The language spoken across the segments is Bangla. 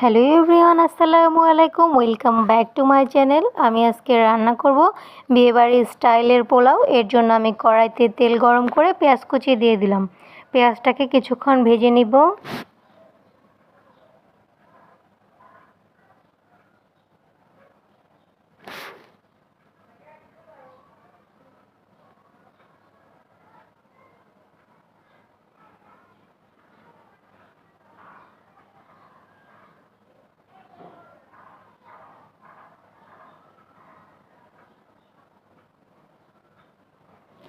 হ্যালো এভরিওয়ান, আসসালামু আলাইকুম। Welcome back to my channel. আমি আজকে রান্না করব বিয়েবাড়ির স্টাইলের পোলাও। এর জন্য আমি কড়াইতে তেল গরম করে পেঁয়াজ কুচি দিয়ে দিলাম। পেঁয়াজটাকে কিছুক্ষণ ভেজে নিব।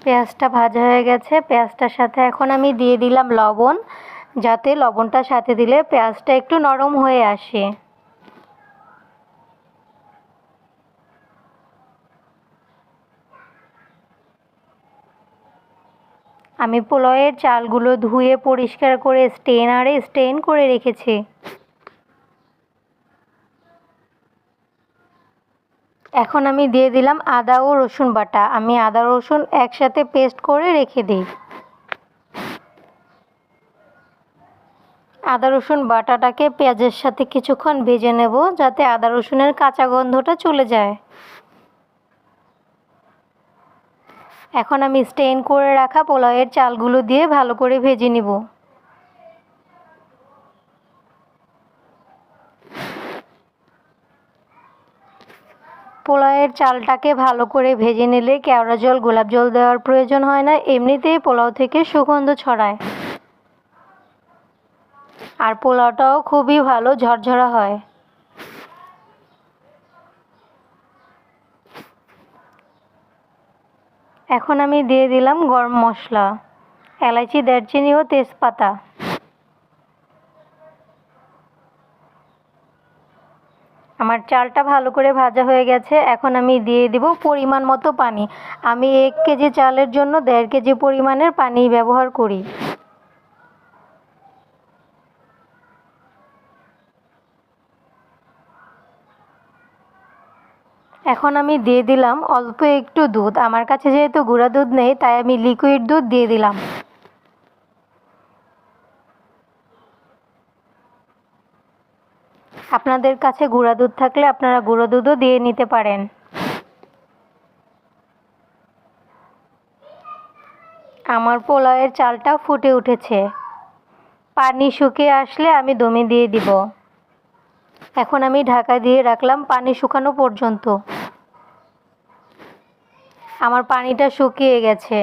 পেঁয়াজটা ভাজা হয়ে গেছে। পেঁয়াজটার সাথে এখন আমি দিয়ে দিলাম লবণ, যাতে লবণটার সাথে দিলে পেঁয়াজটা একটু নরম হয়ে আসে। আমি পোলাওয়ের চালগুলো ধুয়ে পরিষ্কার করে স্টেনারে স্টেন করে রেখেছি। এখন আমি দিয়ে দিলাম আদা ও রসুন বাটা। আমি আদা রসুন একসাথে পেস্ট করে রেখে দিই। আদা রসুন বাটাটাকে পেঁয়াজের সাথে কিছুক্ষণ ভেজে নেব, যাতে আদা রসুনের কাঁচা গন্ধটা চলে যায়। এখন আমি স্টেন করে রাখা পোলাওয়ের চালগুলো দিয়ে ভালো করে ভেজে নিব। পোলাওয়ের চালটাকে ভালো করে ভেজে নিলে কেওড়া জল, গোলাপ জল দেওয়ার প্রয়োজন হয় না। এমনিতেই পোলাও থেকে সুগন্ধ ছড়ায়, আর পোলাওটাও খুবই ভালো ঝরঝরা হয়। এখন আমি দিয়ে দিলাম গরম মশলা, এলাচি, দারচিনি ও তেজপাতা। আমার চালটা ভালো করে ভাজা হয়ে গেছে। এখন আমি দিয়ে দিব পরিমাণ মতো পানি। আমি 1 কেজি চালের জন্য 1.5 কেজি পরিমাণের পানি ব্যবহার করি। এখন আমি দিয়ে দিলাম অল্প একটু দুধ। আমার কাছে যেহেতু গুঁড়া দুধ নেই, তাই আমি লিকুইড দুধ দিয়ে দিলাম। আপনাদের কাছে গুঁড়া দুধ থাকলে আপনারা গুঁড়ো দুধও দিয়ে নিতে পারেন। আমার পোলাওয়ের চালটা ফুটে উঠেছে। পানি শুকিয়ে আসলে আমি দমে দিয়ে দিব। এখন আমি ঢাকা দিয়ে রাখলাম পানি শুকানো পর্যন্ত। আমার পানিটা শুকিয়ে গেছে।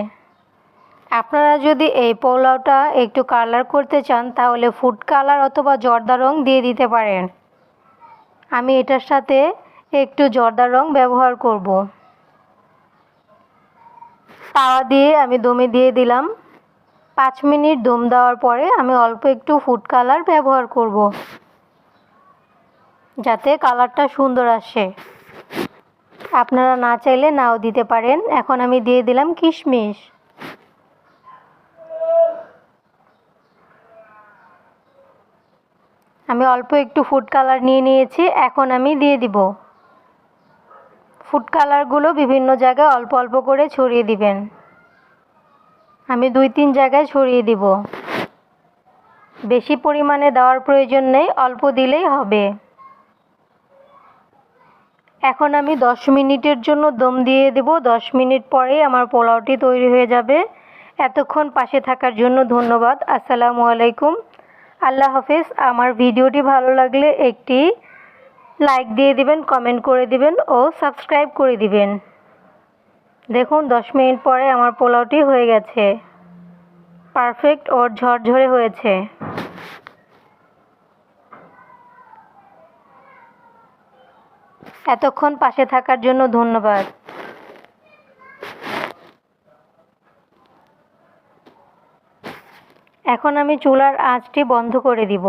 আপনারা যদি এই পোলাওটা একটু কালার করতে চান, তাহলে ফুড কালার অথবা জর্দা রং দিয়ে দিতে পারেন। আমি এটার সাথে একটু জর্দা রং ব্যবহার করব। তাওয়া দিয়ে আমি দমে দিয়ে দিলাম। 5 মিনিট দম দেওয়ার পরে আমি অল্প একটু ফুড কালার ব্যবহার করব, যাতে কালারটা সুন্দর আসে। আপনারা না চাইলে নাও দিতে পারেন। এখন আমি দিয়ে দিলাম কিশমিশ। আমি অল্প একটু ফুড কালার নিয়ে নিয়েছি। এখন আমি দিয়ে দিব। ফুড কালারগুলো বিভিন্ন জায়গায় অল্প অল্প করে ছড়িয়ে দিবেন। আমি 2-3 জায়গায় ছড়িয়ে দিব। বেশি পরিমাণে দেওয়ার প্রয়োজন নেই, অল্প দিলেই হবে। এখন আমি 10 মিনিটের জন্য দম দিয়ে দেব। 10 মিনিট পরেই আমার পোলাওটি তৈরি হয়ে যাবে। এতক্ষণ পাশে থাকার জন্য ধন্যবাদ। আসসালামু আলাইকুম, আল্লাহ হাফেজ। আমার ভিডিওটি ভালো লাগলে একটি লাইক দিয়ে দিবেন, কমেন্ট করে দিবেন ও সাবস্ক্রাইব করে দিবেন। দেখুন 10 মিনিট পরে আমার পোলাওটি হয়ে গেছে। পারফেক্ট ও ঝরঝরে হয়েছে। এতক্ষণ পাশে থাকার জন্য ধন্যবাদ। এখন আমি চুলার আঁচটি বন্ধ করে দিব।